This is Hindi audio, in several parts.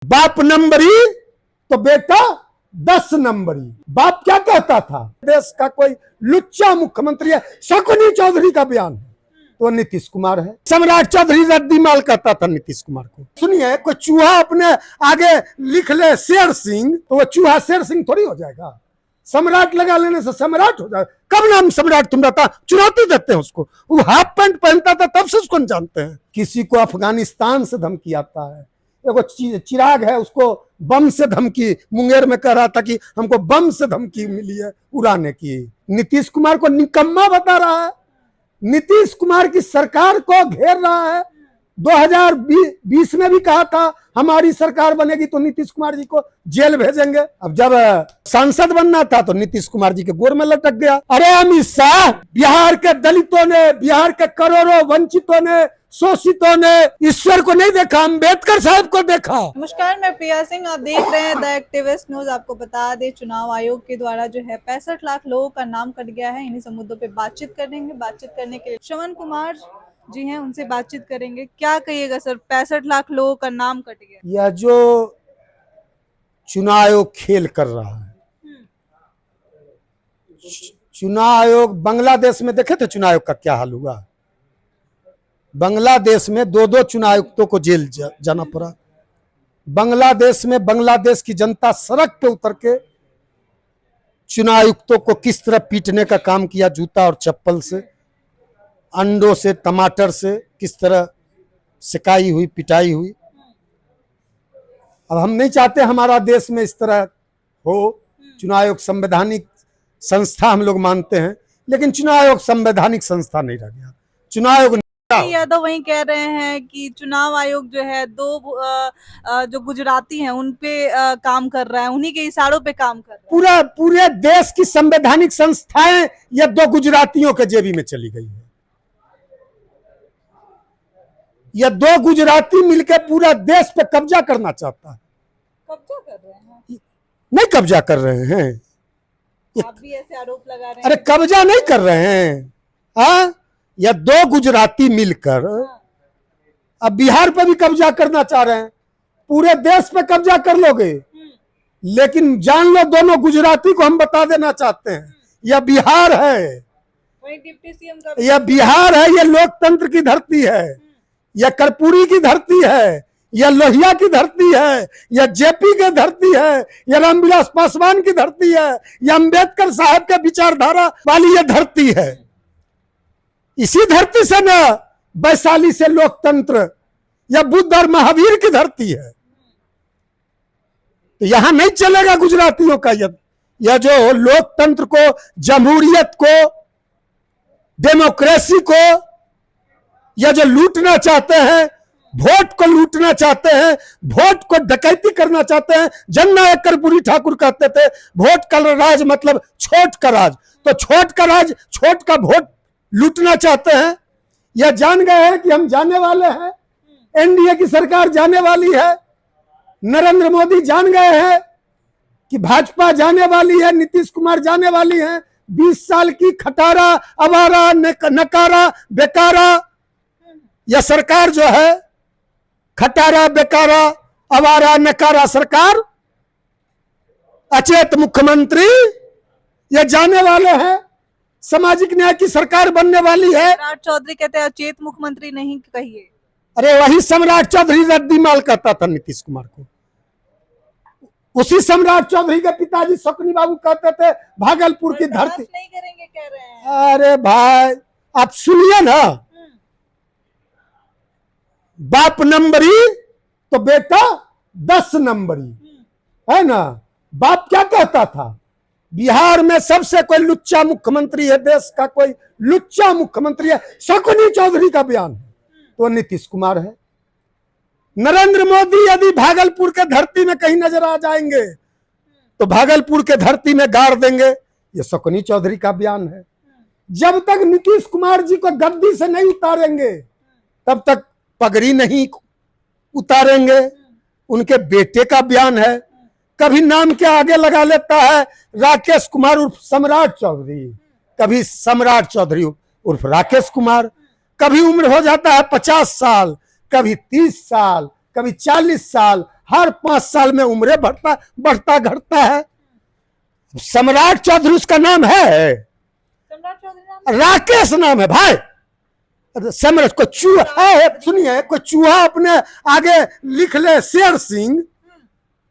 बाप नंबरी तो बेटा 10 नंबरी। बाप क्या कहता था, देश का कोई लुच्चा मुख्यमंत्री है, शकुनी चौधरी का बयान है तो नीतीश कुमार है। सम्राट चौधरी रद्दी माल कहता था नीतीश कुमार को। सुनिए, कोई चूहा अपने आगे लिख ले शेर सिंह तो वो चूहा शेर सिंह थोड़ी हो जाएगा। सम्राट लगा लेने से सम्राट हो जाएगा। कब नाम सम्राट तुम रहता, चुनौती देते हैं उसको। वो हाफ पैंट पहनता था तब से उसको जानते हैं। किसी को अफगानिस्तान से धमकी आता है, एगो चिराग है उसको बम से धमकी, मुंगेर में कह रहा था कि हमको बम से धमकी मिली है उड़ाने की। नीतीश कुमार को निकम्मा बता रहा है, नीतीश कुमार की सरकार को घेर रहा है। 2020 में भी कहा था हमारी सरकार बनेगी तो नीतीश कुमार जी को जेल भेजेंगे। अब जब सांसद बनना था तो नीतीश कुमार जी के गोर में लटक गया। अरे अमित शाह, बिहार के दलितों ने, बिहार के करोड़ों वंचितों ने, शोषितों ने ईश्वर को नहीं देखा, अम्बेडकर साहब को देखा। नमस्कार, मैं प्रिया सिंह, आप देख रहे हैं द एक्टिविस्ट न्यूज। आपको बता दें, चुनाव आयोग के द्वारा जो है 65 लाख लोगों का नाम कट गया है। इन्हीं मुद्दों पे बातचीत करेंगे। बातचीत करने के लिए श्रवण कुमार जी हैं, उनसे बातचीत करेंगे। क्या कहिएगा सर, 65 लाख लोगों का नाम कट गया? यह जो चुनाव आयोग खेल कर रहा है, चुनाव आयोग, बांग्लादेश में देखे थे चुनाव आयोग का क्या हाल हुआ। बांग्लादेश में 2 चुनाव आयुक्तों को जेल जाना पड़ा। बांग्लादेश में बांग्लादेश की जनता सड़क पे उतर के चुनाव आयुक्तों को किस तरह पीटने का काम किया, जूता और चप्पल से, अंडों से, टमाटर से किस तरह सिकाई हुई, पिटाई हुई। अब हम नहीं चाहते हमारा देश में इस तरह हो। चुनाव आयोग संवैधानिक संस्था हम लोग मानते हैं, लेकिन चुनाव आयोग संवैधानिक संस्था नहीं रह गया। चुनाव आयोग यादव वही कह रहे हैं कि चुनाव आयोग जो है जो गुजराती हैं उन पे काम कर रहा है, उन्हीं के इशारों पे काम कर रहा है। पूरे देश की संवैधानिक संस्थाएं ये 2 गुजरातियों के जेबी में चली गई है। ये 2 गुजराती मिलकर पूरा देश पे कब्जा करना चाहता है। कब्जा कर रहे हैं? नहीं कब्जा कर रहे हैं, आप भी ऐसे आरोप लगा रहे हैं। अरे कब्जा नहीं कर रहे हैं। हाँ, या 2 गुजराती मिलकर अब बिहार पे भी कब्जा करना चाह रहे हैं। पूरे देश पे कब्जा कर लोगे, लेकिन जान लो दोनों गुजराती को हम बता देना चाहते हैं, यह बिहार है। वही डिप्टी सीएम का, यह बिहार है, यह लोकतंत्र की धरती है, यह कर्पूरी की धरती है, यह लोहिया की धरती है, यह जेपी की धरती है, यह रामविलास पासवान की धरती है, यह अम्बेडकर साहब के विचारधारा वाली यह धरती है। इसी धरती से न वैशाली से लोकतंत्र या बुद्ध और महावीर की धरती है। तो यहां नहीं चलेगा गुजरातियों का यह जो लोकतंत्र को, जमहूरियत को, डेमोक्रेसी को यह जो लूटना चाहते हैं, वोट को लूटना चाहते हैं, वोट को डकैती करना चाहते हैं। जननायक कर्पूरी ठाकुर कहते थे वोट का राज मतलब छोट का राज। तो छोट का राज, छोट का वोट लूटना चाहते हैं। यह जान गए हैं कि हम जाने वाले हैं, एनडीए की सरकार जाने वाली है। नरेंद्र मोदी जान गए हैं कि भाजपा जाने वाली है, नीतीश कुमार जाने वाली है। 20 साल की खटारा, अवारा, नकारा, बेकारा यह सरकार जो है, खटारा, बेकारा, अवारा, नकारा सरकार, अचेत मुख्यमंत्री ये जाने वाले हैं। सामाजिक न्याय की सरकार बनने वाली है। सम्राट चौधरी कहते हैं अचेत मुख्यमंत्री नहीं कहिए। अरे वही सम्राट चौधरी रद्दी माल कहता था नीतीश कुमार को। उसी सम्राट चौधरी के पिताजी शकुनी बाबू कहते थे भागलपुर की धरती नहीं करेंगे कह रहे हैं। अरे भाई आप सुनिए ना, बाप नंबरी तो बेटा 10 नंबरी है ना। बाप क्या कहता था, बिहार में सबसे कोई लुच्चा मुख्यमंत्री है, देश का कोई लुच्चा मुख्यमंत्री है, शकुनी चौधरी का बयान है तो नीतीश कुमार है। नरेंद्र मोदी यदि भागलपुर के धरती में कहीं नजर आ जाएंगे तो भागलपुर के धरती में गाड़ देंगे, ये शकुनी चौधरी का बयान है। जब तक नीतीश कुमार जी को गद्दी से नहीं उतारेंगे तब तक पगड़ी नहीं उतारेंगे। उनके बेटे का बयान है। कभी नाम के आगे लगा लेता है राकेश कुमार उर्फ सम्राट चौधरी, कभी सम्राट चौधरी उर्फ राकेश कुमार। कभी उम्र हो जाता है 50 साल, कभी 30 साल, कभी 40 साल, हर 5 साल में उम्र बढ़ता घटता है। सम्राट चौधरी उसका नाम है, सम्राट चौधरी नाम राकेश नाम है भाई। सम्राट को चूहा है, सुनिए, कोई चूहा अपने आगे लिख ले शेर सिंह,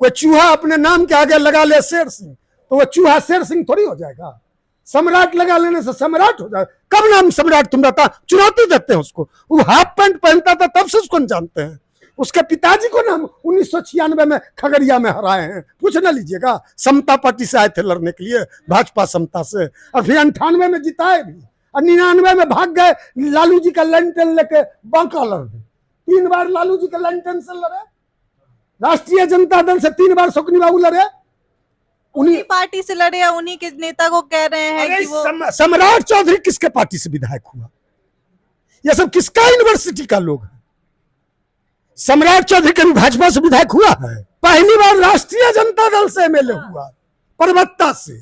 कोई चूहा अपने नाम के आगे लगा ले शेर सिंह, तो वो चूहा शेर सिंह थोड़ी हो जाएगा। सम्राट लगा लेने से सम्राट हो जाएगा। कब नाम सम्राट तुम रहता, चुनौती देते हैं उसको। वो हाफ पैंट पहनता था तब से उसको जानते हैं। उसके पिताजी को नाम 1996 में खगड़िया में हराए हैं, पूछ ना लीजिएगा। समता पार्टी से आए थे लड़ने के लिए, भाजपा समता से, और फिर 98 में जिताए भी, और 99 में भाग गए लालू जी का लंटन लेके बांका लड़ गए। 3 बार लालू जी के लंटन से लड़े, राष्ट्रीय जनता दल से 3 बार शोकनी बाबू लड़े, उन्हीं पार्टी से लड़े, उन्हीं के नेता को कह रहे हैं कि वो सम्राट चौधरी किसके पार्टी से विधायक हुआ? ये सब किसका यूनिवर्सिटी का लोग है? सम्राट चौधरी कभी भाजपा से विधायक हुआ है? पहली बार राष्ट्रीय जनता दल से एमएलए हुआ, परबत्ता से।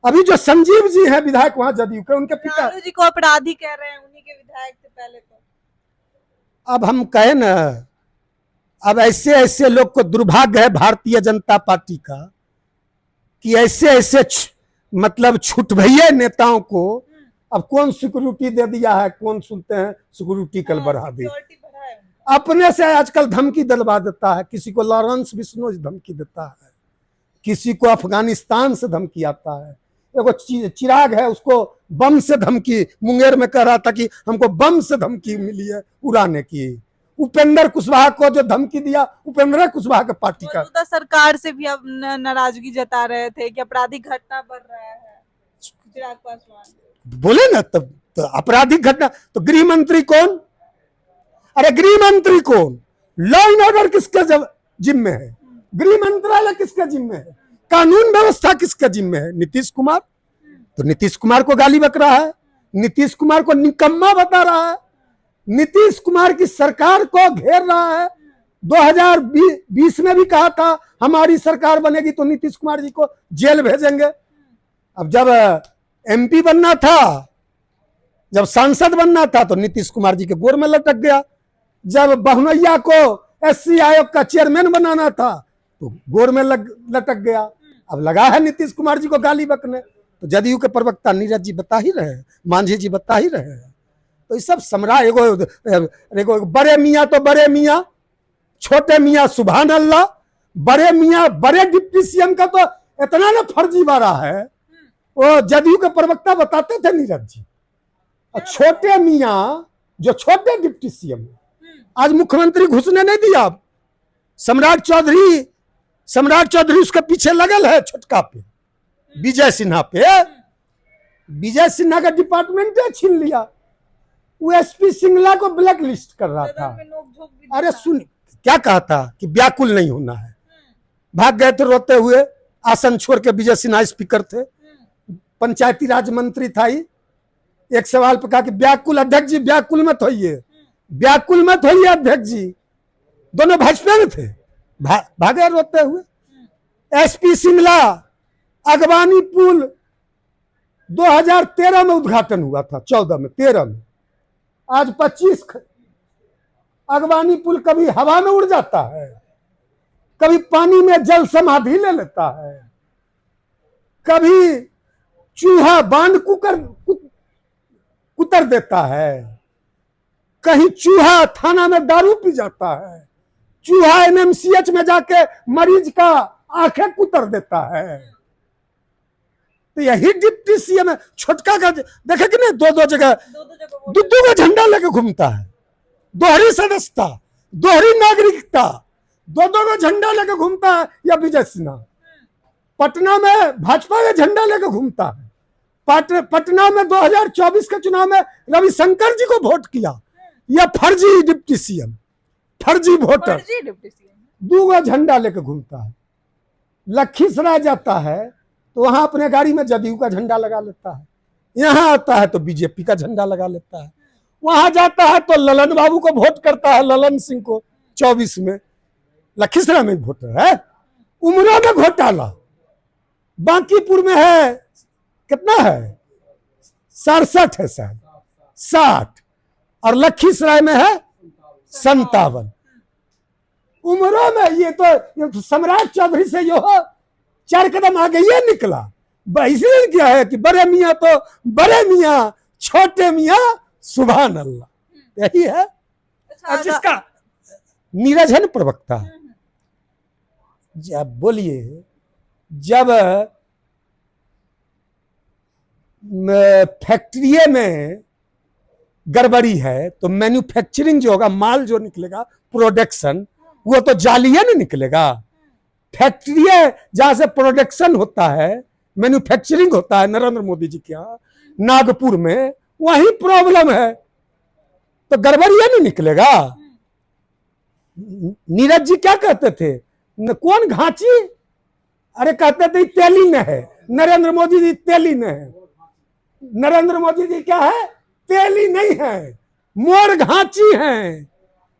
अभी जो संजीव जी हैं विधायक वहां जदयू के, उनके पिता लालू जी को अपराधी कह रहे हैं, उन्हीं के विधायक थे पहले तो। अब हम कहे ना, अब ऐसे ऐसे लोग को दुर्भाग्य है भारतीय जनता पार्टी का कि ऐसे ऐसे मतलब छुट भैये नेताओं को अब कौन सिक्योरिटी दे दिया है, कौन सुनते हैं सिक्योरिटी कल बढ़ा दी। अपने से आजकल धमकी दिलवा देता है, किसी को लॉरेंस बिश्नोई धमकी देता है, किसी को अफगानिस्तान से धमकी आता है। एगो चिराग है, उसको बम से धमकी, मुंगेर में कह रहा था कि हमको बम से धमकी मिली है उड़ाने की। उपेंद्र कुशवाहा को जो धमकी दिया, उपेंद्र कुशवाहा के पार्टी का। मौजूदा सरकार से भी अब नाराजगी जता रहे थे कि आपराधिक घटना बढ़ रहा है। चिराग पासवान बोले ना, तब तो आपराधिक घटना, तो गृह मंत्री कौन? अरे गृह मंत्री कौन? लॉ एंड ऑर्डर किसके जिम्मे है? गृह मंत्रालय किसके जिम्मे है? कानून व्यवस्था किसके जिम्मे है? नीतीश कुमार। तो नीतीश कुमार को गाली बक रहा है, नीतीश कुमार को निकम्मा बता रहा है, नीतीश कुमार की सरकार को घेर रहा है। 2020 में भी कहा था हमारी सरकार बनेगी तो नीतीश कुमार जी को जेल भेजेंगे। अब जब एमपी बनना था, जब सांसद बनना था, तो नीतीश कुमार जी के गोर में लटक गया। जब बहुनैया को एससी आयोग का चेयरमैन बनाना था तो गोर में लटक गया। अब लगा है नीतीश कुमार जी को गाली बकने। तो जदयू के प्रवक्ता नीरज जी बता ही रहे हैं, मांझी जी बता ही रहे हैं। तो ये सब सम्राट, एगो बड़े मियाँ तो बड़े मियाँ, छोटे मियाँ सुभान अल्लाह, बड़े मियाँ बड़े डिप्टी सीएम का तो इतना ना फर्जीवाड़ा है। वो जदयू के प्रवक्ता बताते थे नीरज जी, और छोटे मियाँ जो छोटे डिप्टी सीएम, आज मुख्यमंत्री घुसने नहीं दिया। सम्राट चौधरी उसके पीछे लगल है, छोटका पे, विजय सिन्हा पे। विजय सिन्हा का डिपार्टमेंट छीन लिया। वो एसपी सिंगला को ब्लैक लिस्ट कर रहा था। अरे सुन, क्या कहा था कि व्याकुल नहीं होना है। भाग गए थे रोते हुए, आसन छोड़ के। विजय सिन्हा स्पीकर थे, पंचायती राज मंत्री था ही। एक सवाल पे कहा कि व्याकुल, अध्यक्ष जी व्याकुल मत होइए, व्याकुल मत होइए अध्यक्ष जी। दोनों भाजपा में थे, भागे रोते हुए। एसपी सिंगला, अगवानी पुल 2013 में उद्घाटन हुआ था, 14 में, 13 में, आज 25। अगवानी पुल कभी हवा में उड़ जाता है, कभी पानी में जल समाधि ले लेता है, कभी चूहा बांध कुतर देता है, कहीं चूहा थाना में दारू पी जाता है, चूहा एनएमसीएच में जाके मरीज का आंखें कुतर देता है। तो यही डिप्टी सीएम है। छोटका का देखे कि नहीं, दो जगह दो झंडा लेके घूमता है। दोहरी सदस्यता, दोहरी नागरिकता, दो झंडा लेके घूमता है। या विजय सिन्हा पटना में भाजपा का झंडा लेके घूमता है। पटना में 2024 के चुनाव में रविशंकर जी को वोट किया। यह फर्जी डिप्टी सीएम, फर्जी वोटर, 2 झंडा लेके घूमता है। लखीसराय जाता है तो वहां अपने गाड़ी में जदयू का झंडा लगा लेता है, यहाँ आता है तो बीजेपी का झंडा लगा लेता है, वहां जाता है तो ललन बाबू को वोट करता है, ललन सिंह को। 24 में लखीसराय में वोटर है। उमरा में घोटाला, बांकीपुर में है, कितना है, 67 है शायद, 60, और लखीसराय में है 57। उम्रों में ये तो सम्राट चौधरी से जो 4 कदम आगे ये निकला। इसलिए क्या है कि बड़े मियाँ तो बड़े मियाँ, छोटे मियाँ सुभान अल्लाह, यही है। और जिसका नीरज है ना प्रवक्ता, जब बोलिए जब फैक्ट्री में गड़बड़ी है तो मैन्युफैक्चरिंग जो होगा, माल जो निकलेगा, प्रोडक्शन, वो तो जालिया नहीं निकलेगा। फैक्ट्री जहां से प्रोडक्शन होता है, मैन्युफैक्चरिंग होता है नरेंद्र मोदी जी के यहाँ नागपुर में, वही प्रॉब्लम है, तो गड़बड़िया नहीं निकलेगा। नीरज जी क्या कहते थे, कौन घाची, अरे कहते थे तेली में है, नरेंद्र मोदी जी तेली में है। नरेंद्र मोदी जी क्या है, तेली नहीं है, मोर घाची है,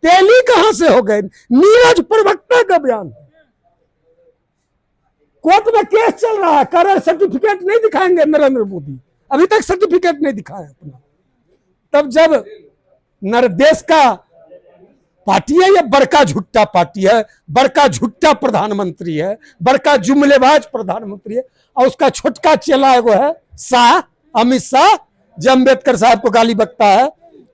तेली कहां से हो गए। नीरज प्रवक्ता का बयान है। कोर्ट में केस चल रहा है, कह रहे सर्टिफिकेट नहीं दिखाएंगे नरेंद्र मोदी, अभी तक सर्टिफिकेट नहीं दिखाया अपना। तब जब देश का पार्टी है, ये बड़का झुट्टा पार्टी है, बड़का झुट्टा प्रधानमंत्री है, बड़का जुमलेबाज प्रधानमंत्री है, और उसका छोटका चेला एगो है शाह, अमित शाह, जो अम्बेडकर साहब को गाली बकता है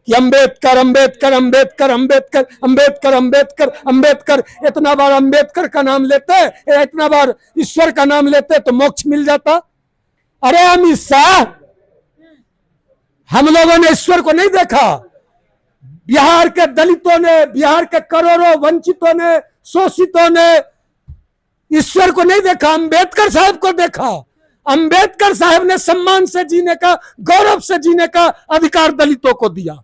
कि अम्बेडकर अम्बेडकर अम्बेडकर अम्बेडकर अम्बेडकर अम्बेडकर अम्बेडकर। इतना बार अम्बेडकर का नाम लेते, इतना बार ईश्वर का नाम लेते तो मोक्ष मिल जाता। अरे अमित शाह, हम लोगों ने ईश्वर को नहीं देखा, बिहार के दलितों ने, बिहार के करोड़ों वंचितों ने, शोषितों ने ईश्वर को नहीं देखा, अम्बेडकर साहब को देखा। अम्बेडकर साहब ने सम्मान से जीने का, गौरव से जीने का अधिकार दलितों को दिया।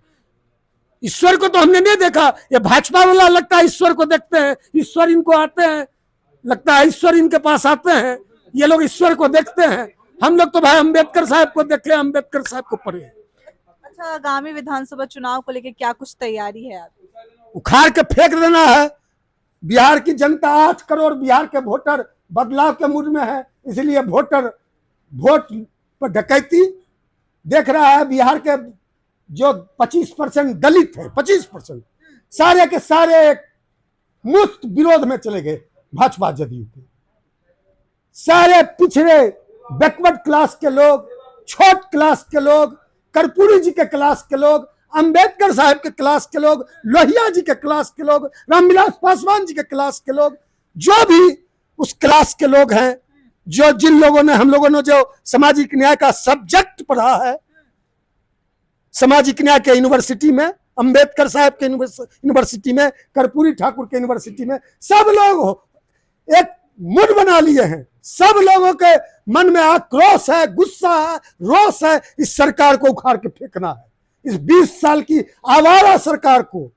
ईश्वर को तो हमने नहीं देखा। ये भाजपा वाला लगता है ईश्वर को देखते हैं, ईश्वर इनको आते हैं, लगता है ईश्वर इनके पास आते हैं, ये लोग ईश्वर को देखते हैं। हम लोग तो भाई अम्बेडकर साहब को देखे, अम्बेडकर साहब को पढ़े। अच्छा, आगामी विधानसभा चुनाव को लेकर क्या कुछ तैयारी है आपकी? उखाड़ के फेंक देना है। बिहार की जनता, 8 करोड़ बिहार के वोटर बदलाव के मूड में है, इसलिए वोटर वोट पर डकैती देख रहा है। बिहार के जो 25% दलित है, 25% सारे के सारे मुफ्त विरोध में चले गए भाजपा जदयू के। सारे पिछड़े बैकवर्ड क्लास के लोग, छोट क्लास के लोग, कर्पूरी जी के क्लास के लोग, अंबेडकर साहब के क्लास के लोग, लोहिया जी के क्लास के लोग, रामविलास पासवान जी के क्लास के लोग, जो भी उस क्लास के लोग हैं, जो जिन लोगों ने, हम लोगों ने जो सामाजिक न्याय का सब्जेक्ट पढ़ा है सामाजिक न्याय के यूनिवर्सिटी में, अंबेडकर साहब के यूनिवर्सिटी में, कर्पूरी ठाकुर के यूनिवर्सिटी में, सब लोग एक मूड बना लिए हैं। सब लोगों के मन में आक्रोश है, गुस्सा है, रोष है। इस सरकार को उखाड़ के फेंकना है, इस 20 साल की आवारा सरकार को।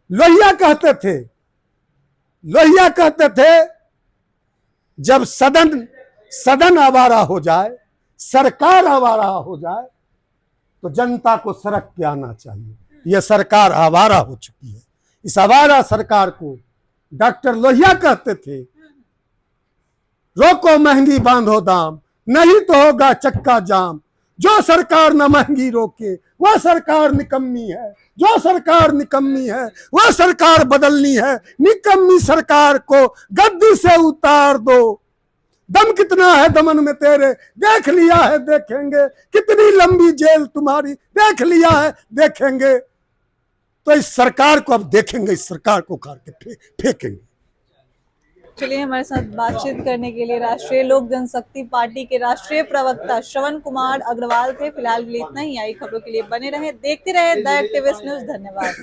लोहिया कहते थे जब सदन आवारा हो जाए, सरकार आवारा हो जाए, तो जनता को सड़क पे आना चाहिए। यह सरकार आवारा हो चुकी है। इस आवारा सरकार को डॉक्टर लोहिया कहते थे, रोको महंगी बांधो दाम, नहीं तो होगा चक्का जाम। जो सरकार न महंगी रोके वह सरकार निकम्मी है, जो सरकार निकम्मी है वह सरकार बदलनी है। निकम्मी सरकार को गद्दी से उतार दो। दम कितना है दमन में तेरे, देख लिया है देखेंगे। कितनी लंबी जेल तुम्हारी, देख लिया है देखेंगे। तो इस सरकार को अब देखेंगे, इस सरकार को उखाड़ के फेंकेंगे। चलिए, हमारे साथ बातचीत करने के लिए राष्ट्रीय लोक जनशक्ति पार्टी के राष्ट्रीय प्रवक्ता श्रवण कुमार अग्रवाल थे। फिलहाल इतना ही। आई खबरों के लिए बने रहे, देखते रहे द एक्टिविस्ट न्यूज। धन्यवाद।